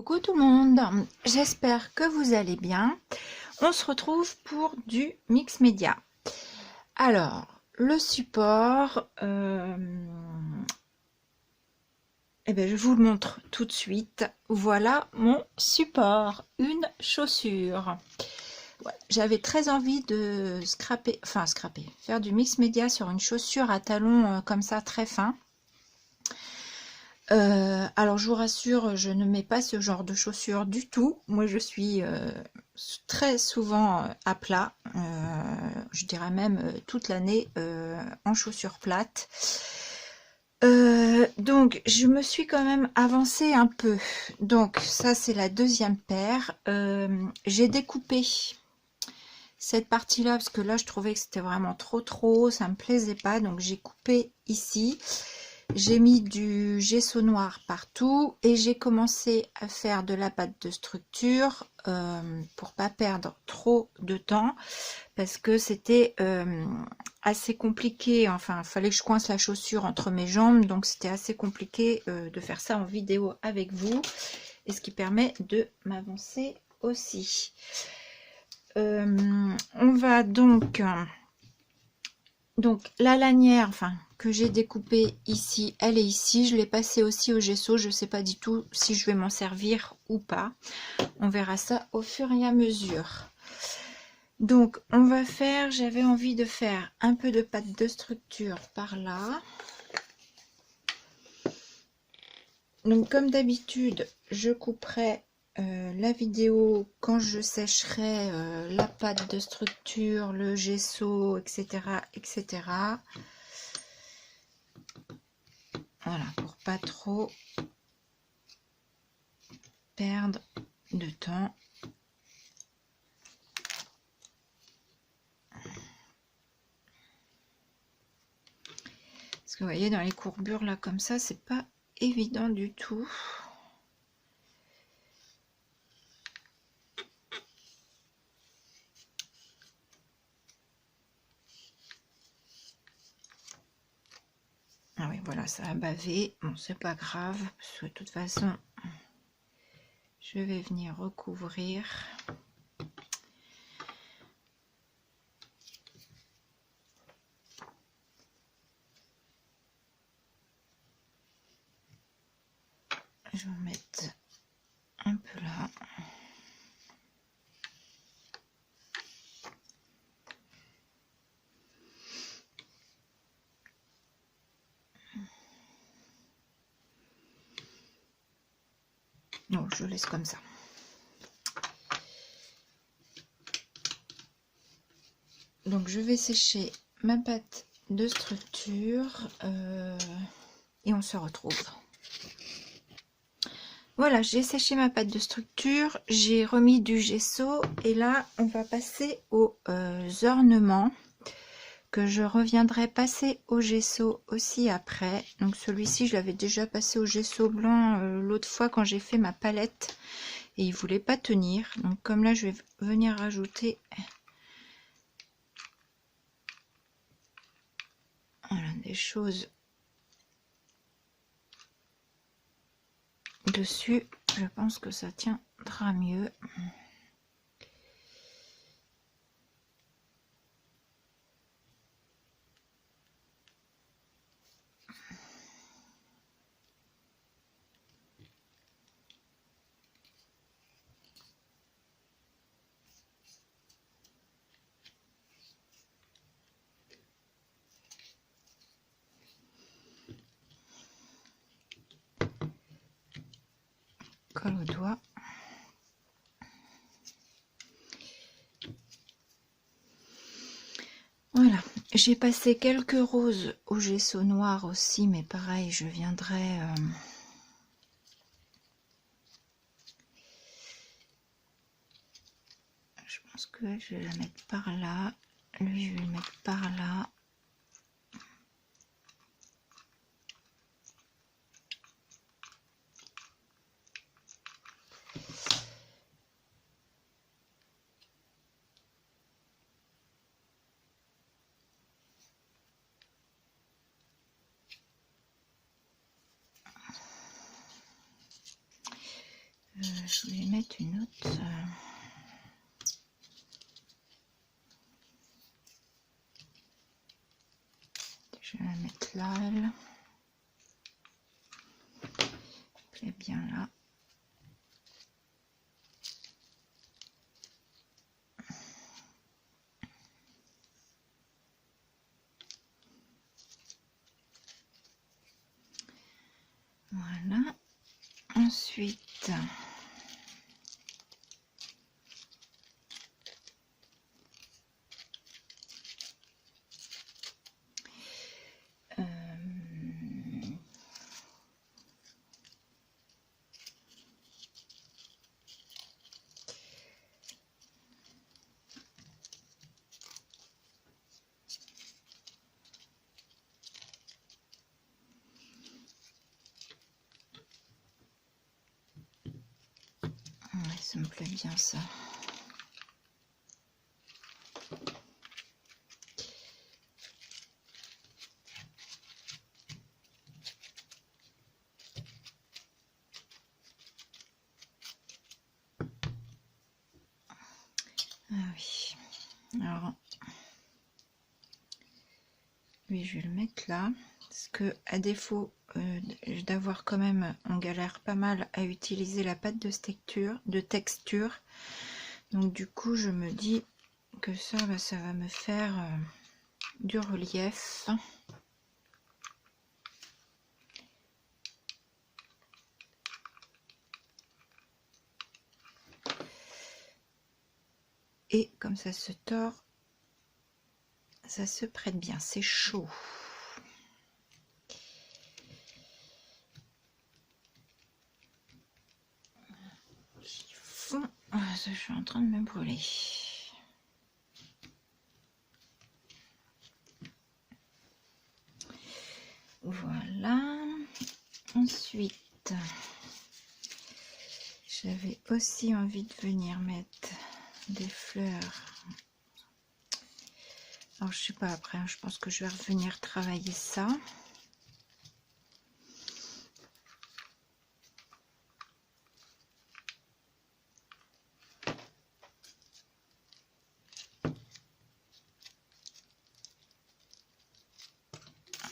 Coucou tout le monde, j'espère que vous allez bien. On se retrouve pour du mix média. Alors, le support, je vous le montre tout de suite. Voilà mon support, une chaussure. Ouais, j'avais très envie de faire du mix média sur une chaussure à talons comme ça, très fin. Alors je vous rassure, je ne mets pas ce genre de chaussures du tout. Moi je suis très souvent à plat, je dirais même toute l'année en chaussures plates. Donc je me suis quand même avancée un peu. Donc ça c'est la deuxième paire. J'ai découpé cette partie là parce que là je trouvais que c'était vraiment trop, ça me plaisait pas, donc j'ai coupé ici. J'ai mis du gesso noir partout et j'ai commencé à faire de la pâte de structure pour pas perdre trop de temps parce que c'était assez compliqué. Enfin, il fallait que je coince la chaussure entre mes jambes, donc c'était assez compliqué de faire ça en vidéo avec vous, et ce qui permet de m'avancer aussi. On va donc la lanière, que j'ai découpée ici, elle est ici. Je l'ai passée aussi au gesso. Je ne sais pas du tout si je vais m'en servir ou pas. On verra ça au fur et à mesure. Donc on va faire, j'avais envie de faire un peu de pâte de structure par là. Donc comme d'habitude, je couperai la vidéo quand je sécherai la pâte de structure, le gesso, etc. etc. Voilà, pour pas trop perdre de temps. Parce que vous voyez, dans les courbures là comme ça, c'est pas évident du tout. Ah oui, voilà, ça a bavé. Bon, c'est pas grave, parce que de toute façon, je vais venir recouvrir. Je vais en mettre un peu là. Non, je laisse comme ça. Donc je vais sécher ma pâte de structure et on se retrouve. Voilà, j'ai séché ma pâte de structure, j'ai remis du gesso et là on va passer aux ornements que je reviendrai passer au gesso aussi après. Donc celui-ci je l'avais déjà passé au gesso blanc l'autre fois quand j'ai fait ma palette et il voulait pas tenir. Donc comme là je vais venir rajouter voilà, des choses dessus, je pense que ça tiendra mieux. Colle au doigt. Voilà, j'ai passé quelques roses au gesso noir aussi, mais pareil, je viendrai je pense que je vais la mettre par là, lui je vais le mettre par là. Je voulais mettre une autre. Je vais la mettre là, elle. Elle est bien là. Voilà. Ensuite, ouais, ça me plaît bien ça. Ah oui. Alors, oui, je vais le mettre là. Parce que à défaut d'avoir quand même, on galère pas mal à utiliser la pâte de texture. Donc du coup, je me dis que ça va me faire du relief. Et comme ça se tord, ça se prête bien, c'est chaud. Chiffon, ah, ça, je suis en train de me brûler. Voilà. Ensuite, j'avais aussi envie de venir mettre des fleurs. Alors, je sais pas après, hein, je pense que je vais revenir travailler ça.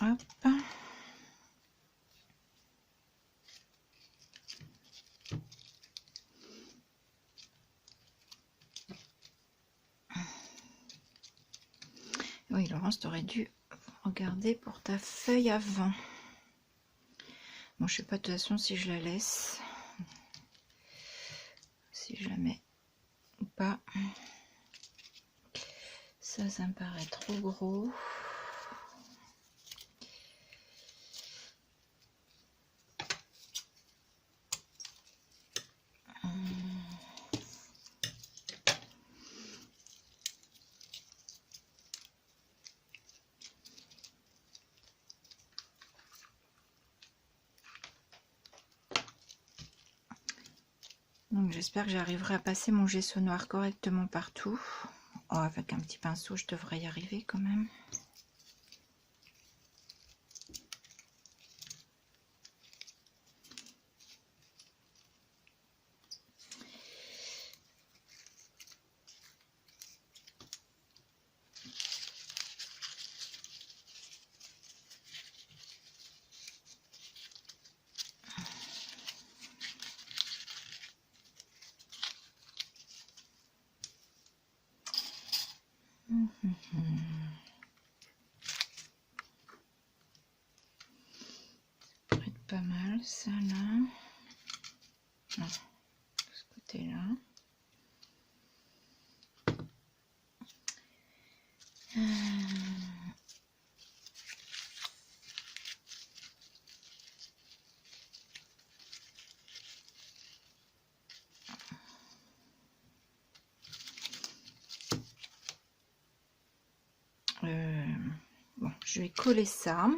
Hop. Oui, Laurence, tu aurais dû regarder pour ta feuille avant. Bon, je sais pas de toute façon si je la laisse, si je la mets ou pas. Ça me paraît trop gros. Donc j'espère que j'arriverai à passer mon gesso noir correctement partout. Oh, avec un petit pinceau, je devrais y arriver quand même. Pas mal ça là. Non, de ce côté là. Bon, je vais coller ça.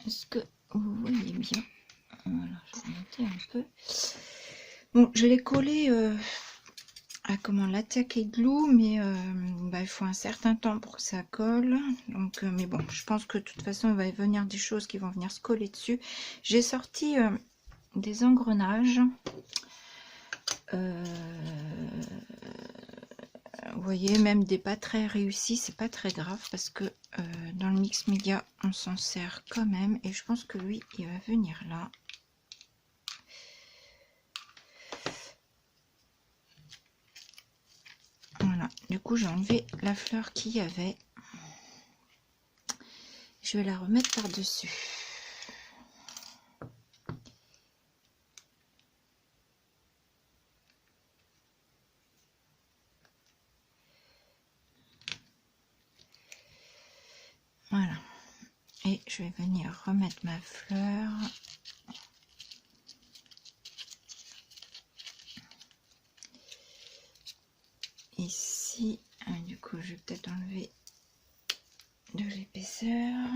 Est-ce que vous voyez bien? Voilà, je vais monter un peu. Bon, je l'ai collé comment l'attaquer glue, mais bah, il faut un certain temps pour que ça colle. Donc, mais bon, je pense que de toute façon, il va y venir des choses qui vont venir se coller dessus. J'ai sorti des engrenages. Vous voyez, même des pas très réussis, c'est pas très grave parce que dans le mix média, on s'en sert quand même. Et je pense que lui, il va venir là. Voilà, du coup, j'ai enlevé la fleur qu'il y avait. Je vais la remettre par-dessus. Voilà. Et je vais venir remettre ma fleur. Ici. Du coup, je vais peut-être enlever de l'épaisseur.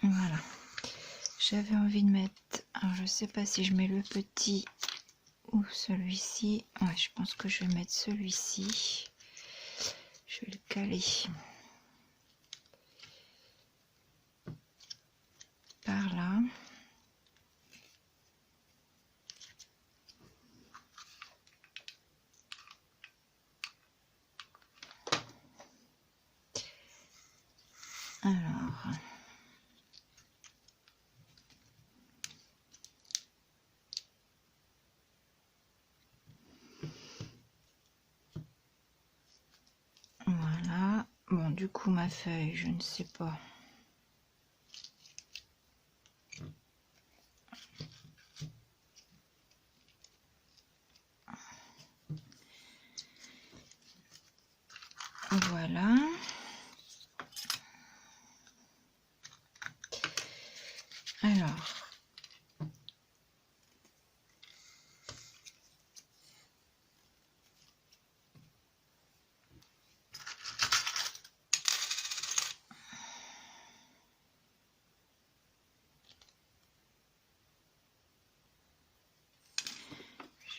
Voilà. J'avais envie de mettre... Alors, je sais pas si je mets le petit ou celui-ci. Ouais, je pense que je vais mettre celui-ci. Je vais le caler par là. Alors... Voilà. Bon, du coup, ma feuille, je ne sais pas. Voilà. Alors...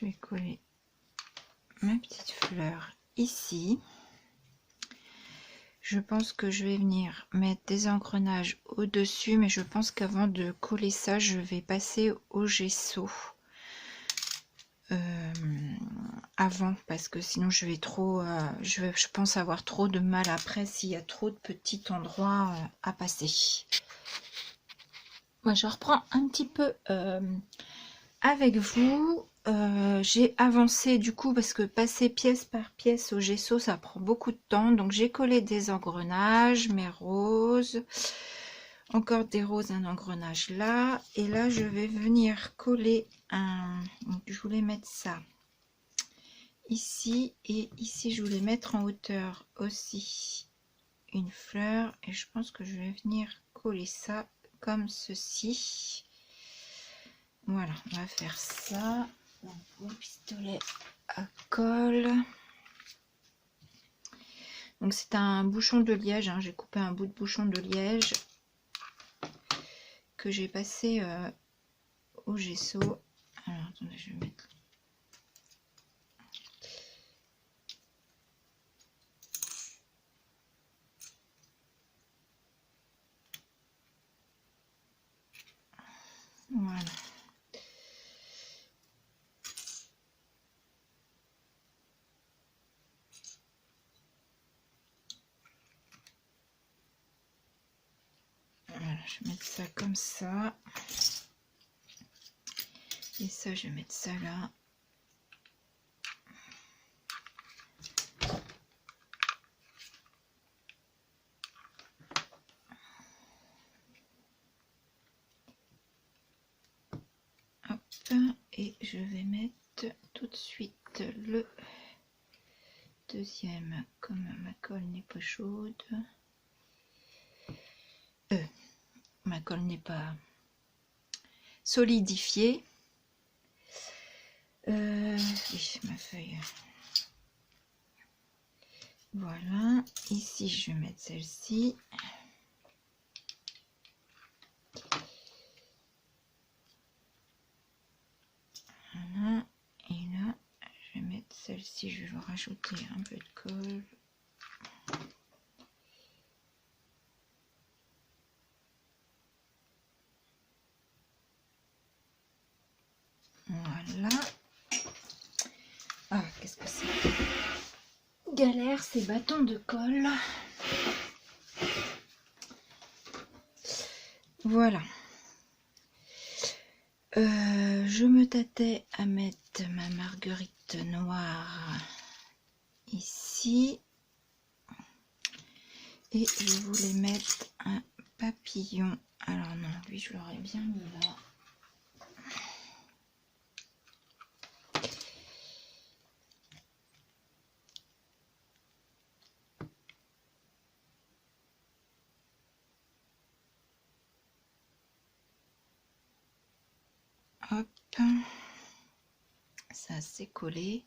Je vais coller ma petite fleur ici. Je pense que je vais venir mettre des engrenages au-dessus, mais je pense qu'avant de coller ça, je vais passer au gesso avant, parce que sinon je vais trop, je pense avoir trop de mal après s'il y a trop de petits endroits à passer. Moi, je reprends un petit peu avec vous. J'ai avancé du coup parce que passer pièce par pièce au gesso ça prend beaucoup de temps, donc j'ai collé des engrenages, mes roses, encore des roses, un engrenage là, et là je vais venir coller un... Donc, je voulais mettre ça ici, et ici je voulais mettre en hauteur aussi une fleur, et je pense que je vais venir coller ça comme ceci. Voilà, on va faire ça. Donc, mon pistolet à colle. Donc c'est un bouchon de liège, hein. J'ai coupé un bout de bouchon de liège que j'ai passé au gesso. Alors attendez, je vais mettre... Voilà. Voilà, je vais mettre ça comme ça. Et ça, je vais mettre ça là. Hop. Et je vais mettre tout de suite le deuxième, comme ma colle n'est pas chaude. Ma colle n'est pas... solidifier. Oui, ma feuille. Voilà, ici je vais mettre celle-ci. Voilà, et là je vais mettre celle-ci, je vais rajouter un peu de colle. Voilà. Ah, qu'est-ce que c'est? Galère ces bâtons de colle. Voilà. Je me tâtais à mettre ma marguerite noire ici. Et je voulais mettre un papillon. Alors non, lui je l'aurais bien mis là. Hop, ça s'est collé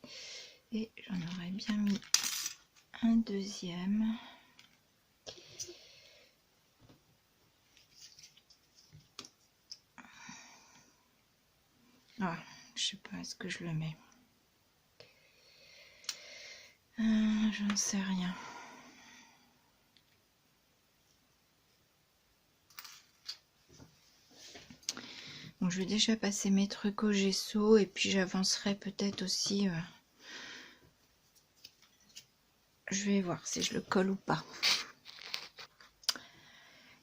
et j'en aurais bien mis un deuxième. Ah, je sais pas, est-ce que je le mets? J'en sais rien. Bon, je vais déjà passer mes trucs au gesso et puis j'avancerai peut-être aussi. Je vais voir si je le colle ou pas.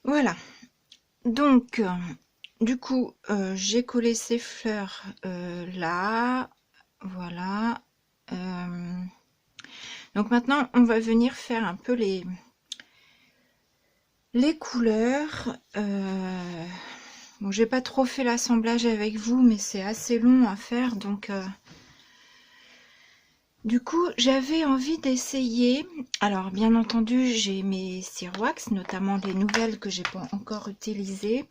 Voilà. Donc, du coup, j'ai collé ces fleurs là. Voilà. Donc maintenant, on va venir faire un peu les couleurs. Bon, j'ai pas trop fait l'assemblage avec vous, mais c'est assez long à faire, donc du coup j'avais envie d'essayer. Alors bien entendu, j'ai mes cire wax, notamment les nouvelles que j'ai pas encore utilisées,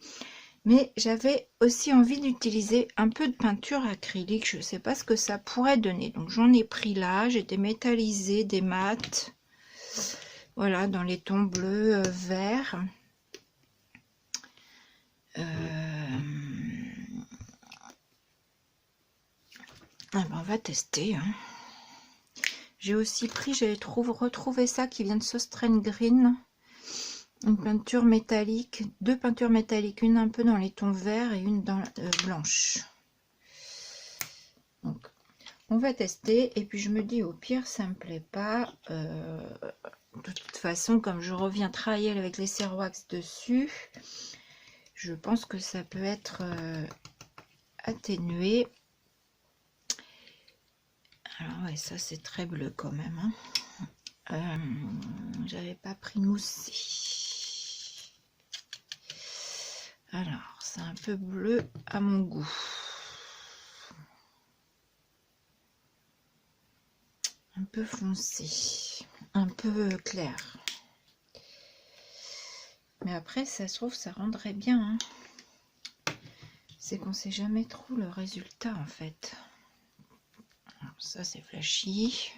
mais j'avais aussi envie d'utiliser un peu de peinture acrylique. Je sais pas ce que ça pourrait donner, donc j'en ai pris là. J'ai des métallisés, des mats, voilà, dans les tons bleus, verts. Ah ben, on va tester, hein. J'ai aussi pris, j'ai retrouvé ça qui vient de Sostrain Green, une peinture métallique, deux peintures métalliques, une un peu dans les tons verts et une dans blanche. Donc on va tester et puis je me dis au pire ça me plaît pas, de toute façon comme je reviens travailler avec les cire wax dessus, je pense que ça peut être atténué. Alors ouais, ça c'est très bleu quand même, hein. J'avais pas pris moussé. Alors c'est un peu bleu à mon goût. Un peu foncé, un peu clair. Mais après ça se trouve ça rendrait bien, hein. C'est qu'on sait jamais trop le résultat en fait. Alors, ça c'est flashy.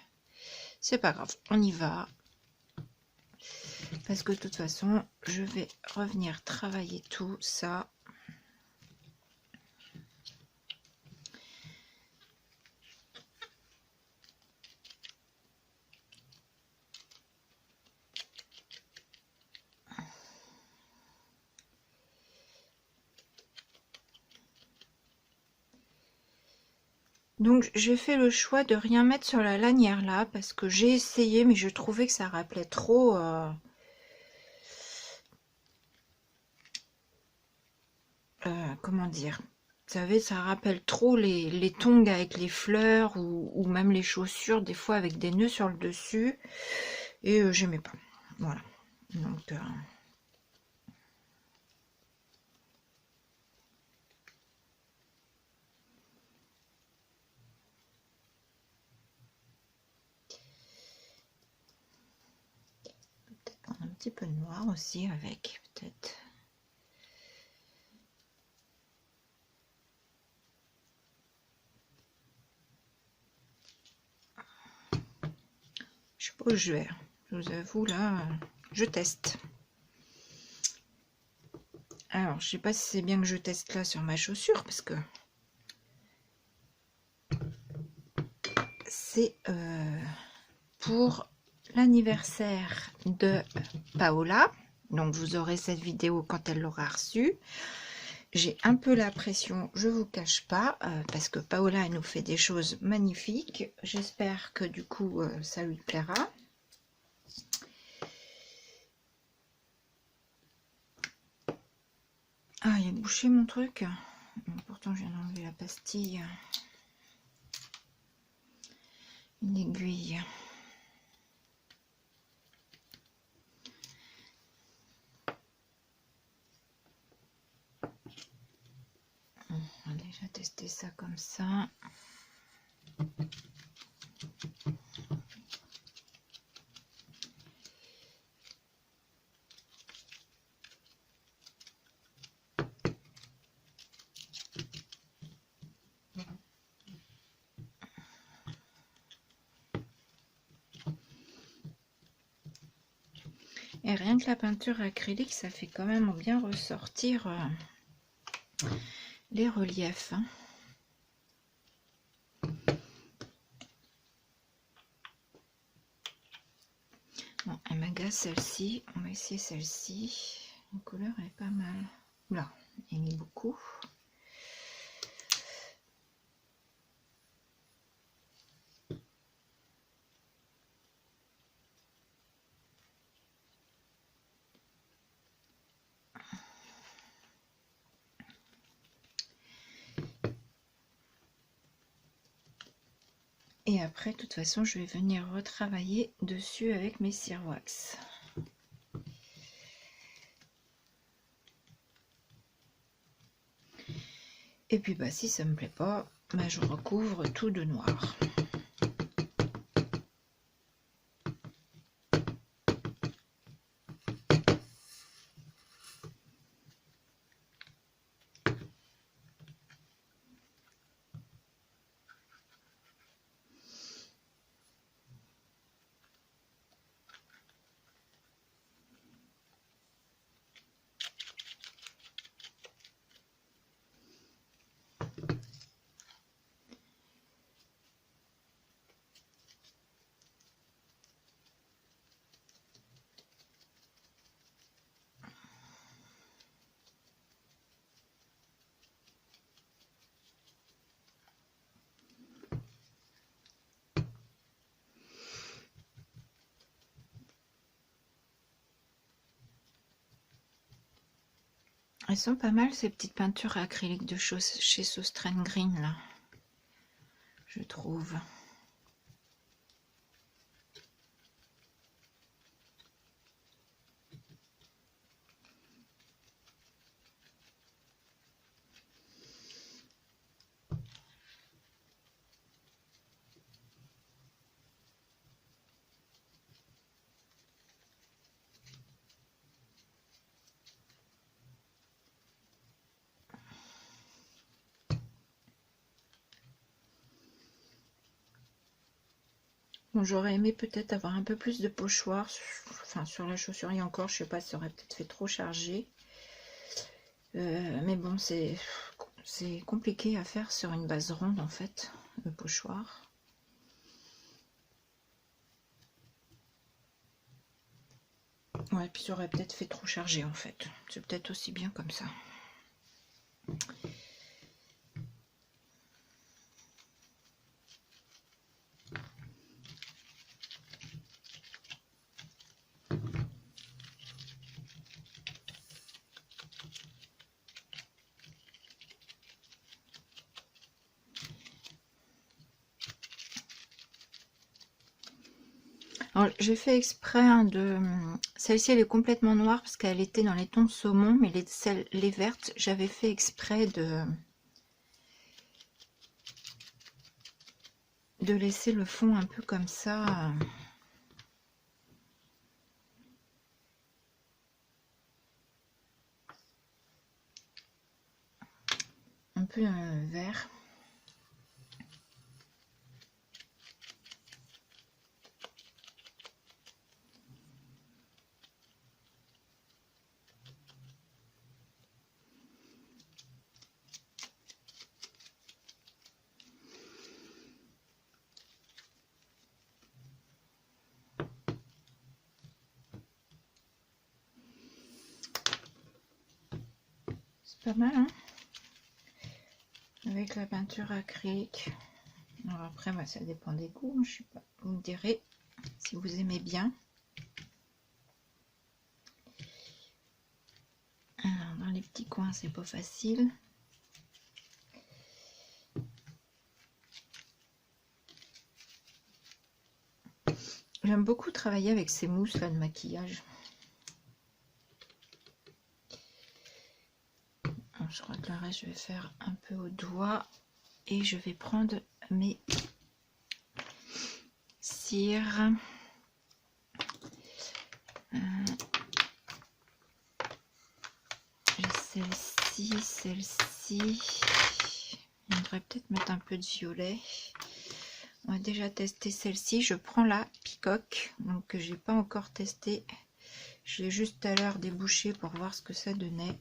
C'est pas grave, on y va. Parce que de toute façon, je vais revenir travailler tout ça. Donc j'ai fait le choix de rien mettre sur la lanière là parce que j'ai essayé mais je trouvais que ça rappelait trop comment dire, vous savez, ça rappelle trop les tongs avec les fleurs ou même les chaussures des fois avec des nœuds sur le dessus et j'aimais pas. Voilà, donc peut-être prendre un petit peu de noir aussi avec, peut-être. au jeu. Je vous avoue, là, je teste. Alors, je sais pas si c'est bien que je teste là sur ma chaussure, parce que c'est pour l'anniversaire de Paola. Donc, vous aurez cette vidéo quand elle l'aura reçue. J'ai un peu la pression, je vous cache pas, parce que Paola, elle nous fait des choses magnifiques. J'espère que du coup, ça lui plaira. Ah, il a bouché mon truc. Pourtant, je viens d'enlever la pastille. Une aiguille. On va déjà tester ça comme ça. Et rien que la peinture acrylique, ça fait quand même bien ressortir les reliefs. Hein. Bon, elle m'agace celle-ci. On va essayer celle-ci. La couleur est pas mal. Là, il mis beaucoup. Et après, de toute façon, je vais venir retravailler dessus avec mes cire wax. Et puis, bah, si ça me plaît pas, bah, je recouvre tout de noir. Elles sont pas mal ces petites peintures acryliques de choses chez Sostrain Green là, je trouve. Bon, j'aurais aimé peut-être avoir un peu plus de pochoir, enfin sur la chaussure et encore, je sais pas, ça aurait peut-être fait trop chargé. Mais bon, c'est compliqué à faire sur une base ronde en fait, le pochoir. Ouais, puis ça aurait peut-être fait trop chargé en fait. C'est peut-être aussi bien comme ça. J'ai fait exprès de... Celle-ci, elle est complètement noire parce qu'elle était dans les tons saumon, mais les vertes, j'avais fait exprès de laisser le fond un peu comme ça. Un peu vert. Pas mal, hein, avec la peinture acrylique. Alors après, bah, ça dépend des goûts, hein, je sais pas. Vous me direz si vous aimez bien. Alors, dans les petits coins, c'est pas facile. J'aime beaucoup travailler avec ces mousses là de maquillage. Alors, je crois que le reste, je vais faire un peu au doigt. Et je vais prendre mes cires. J'ai celle-ci. On devrait peut-être mettre un peu de violet. On va déjà tester celle-ci. Je prends la Peacock, donc que j'ai pas encore testé. Je l'ai juste tout à l'heure débouché pour voir ce que ça donnait.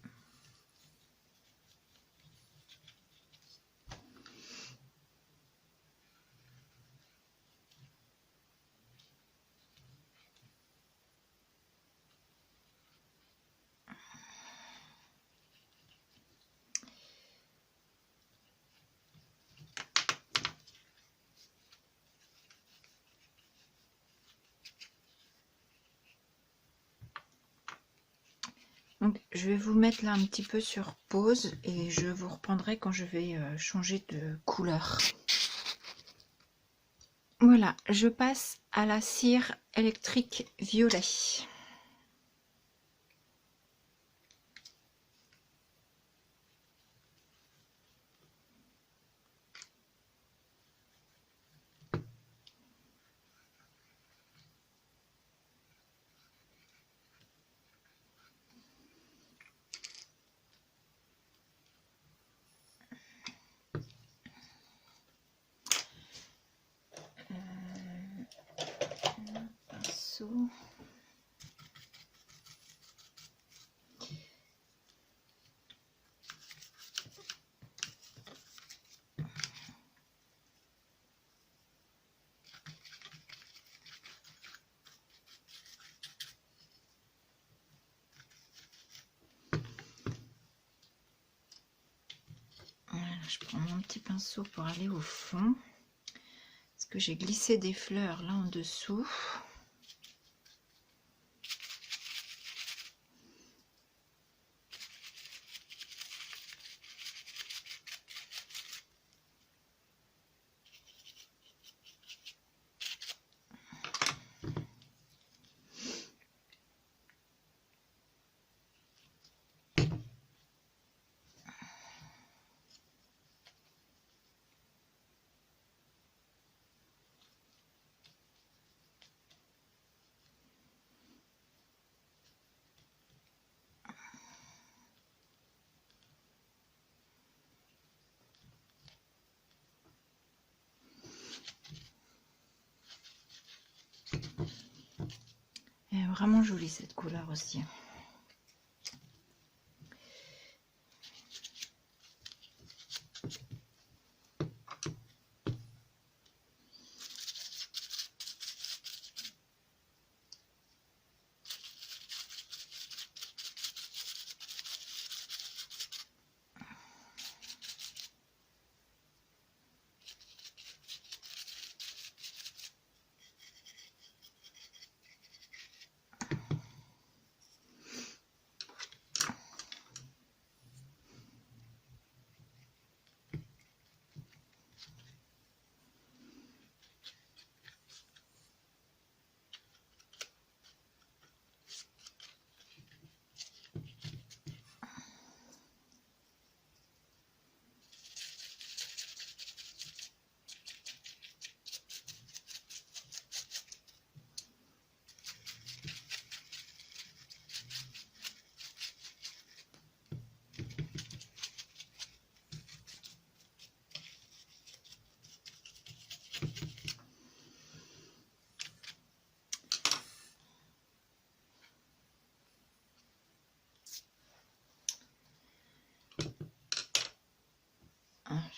Donc je vais vous mettre là un petit peu sur pause et je vous reprendrai quand je vais changer de couleur. Voilà, je passe à la cire électrique violet. Pinceau. Voilà, je prends mon petit pinceau pour aller au fond. Parce que j'ai glissé des fleurs là en dessous. Elle est vraiment jolie cette couleur aussi.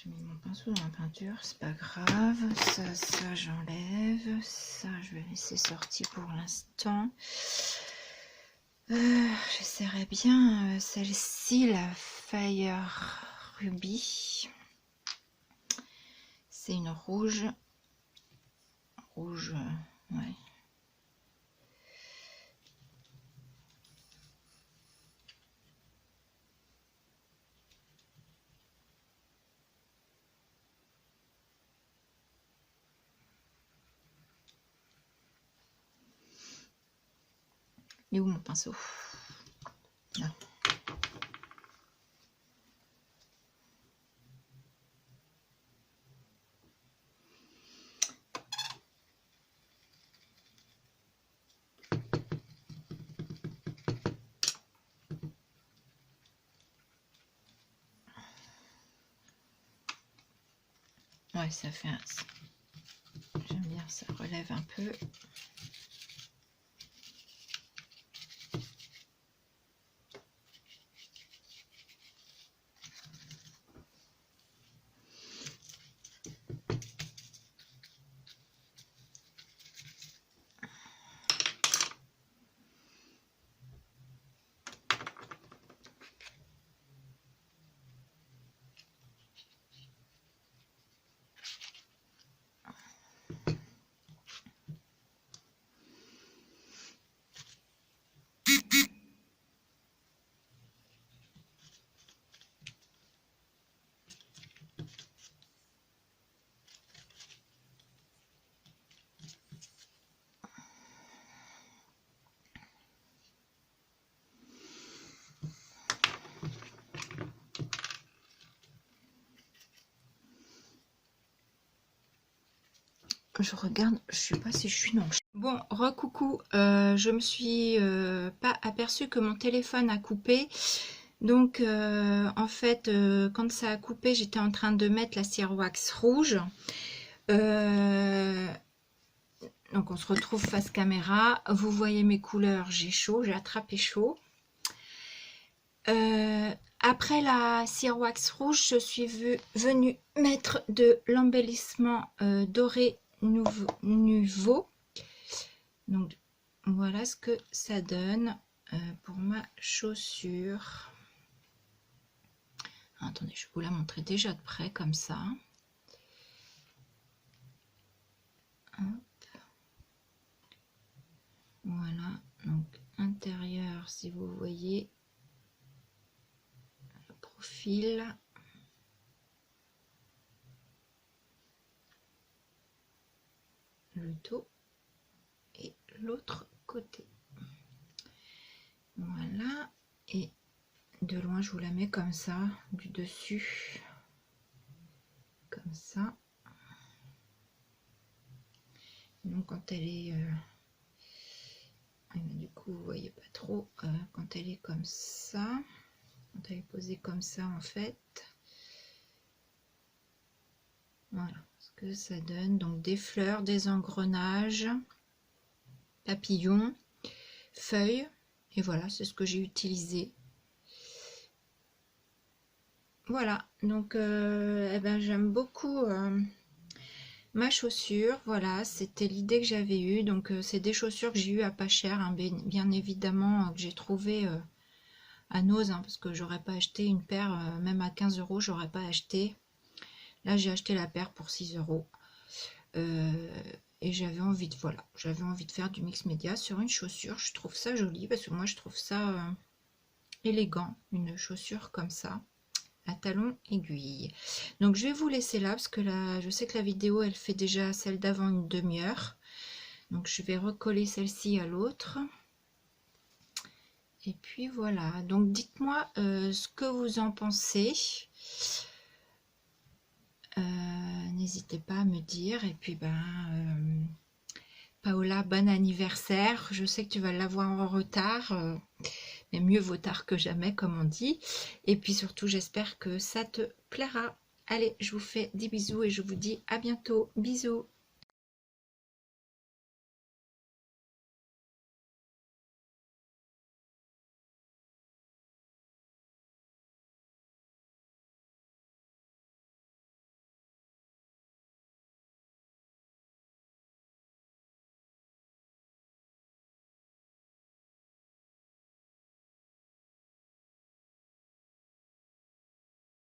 J'ai mis mon pinceau dans la peinture, c'est pas grave. Ça j'enlève. Ça, je vais laisser sortir pour l'instant. J'essaierai bien celle-ci, la Sapphire Ruby. C'est une rouge. Rouge, ouais. Il est où mon pinceau? Là. Ouais, ça fait un... J'aime bien, ça relève un peu. Je regarde, je sais pas si je suis non. Bon, recoucou, je me suis pas aperçue que mon téléphone a coupé. Donc en fait, quand ça a coupé, j'étais en train de mettre la cire wax rouge. Donc on se retrouve face caméra. Vous voyez mes couleurs, j'ai chaud, j'ai attrapé chaud. Après la cire wax rouge, je suis venue mettre de l'embellissement doré nouveau. Donc voilà ce que ça donne pour ma chaussure. Attendez, je vais vous la montrer déjà de près comme ça. Hop. Voilà, donc intérieur, si vous voyez le profil. Le dos et l'autre côté. Voilà, et de loin je vous la mets comme ça, du dessus, comme ça. Donc quand elle est du coup vous voyez pas trop quand elle est comme ça, quand elle est posée comme ça en fait. Voilà ce que ça donne. Donc des fleurs, des engrenages, papillons, feuilles, et voilà, c'est ce que j'ai utilisé. Voilà, donc eh ben, j'aime beaucoup ma chaussure. Voilà, c'était l'idée que j'avais eue. Donc c'est des chaussures que j'ai eu à pas cher, hein, bien évidemment, que j'ai trouvé à Nose, hein, parce que j'aurais pas acheté une paire, même à 15 €, j'aurais pas acheté. Là j'ai acheté la paire pour 6 €. Et j'avais envie de, voilà, j'avais envie de faire du mix média sur une chaussure. Je trouve ça joli parce que moi je trouve ça élégant, une chaussure comme ça à talons aiguilles. Donc je vais vous laisser là parce que là je sais que la vidéo elle fait déjà celle d'avant une demi-heure, donc je vais recoller celle-ci à l'autre. Et puis voilà, donc dites-moi ce que vous en pensez. N'hésitez pas à me dire. Et puis Paola, bon anniversaire. Je sais que tu vas l'avoir en retard, mais mieux vaut tard que jamais, comme on dit. Et puis surtout, j'espère que ça te plaira. Allez, je vous fais des bisous et je vous dis à bientôt. Bisous.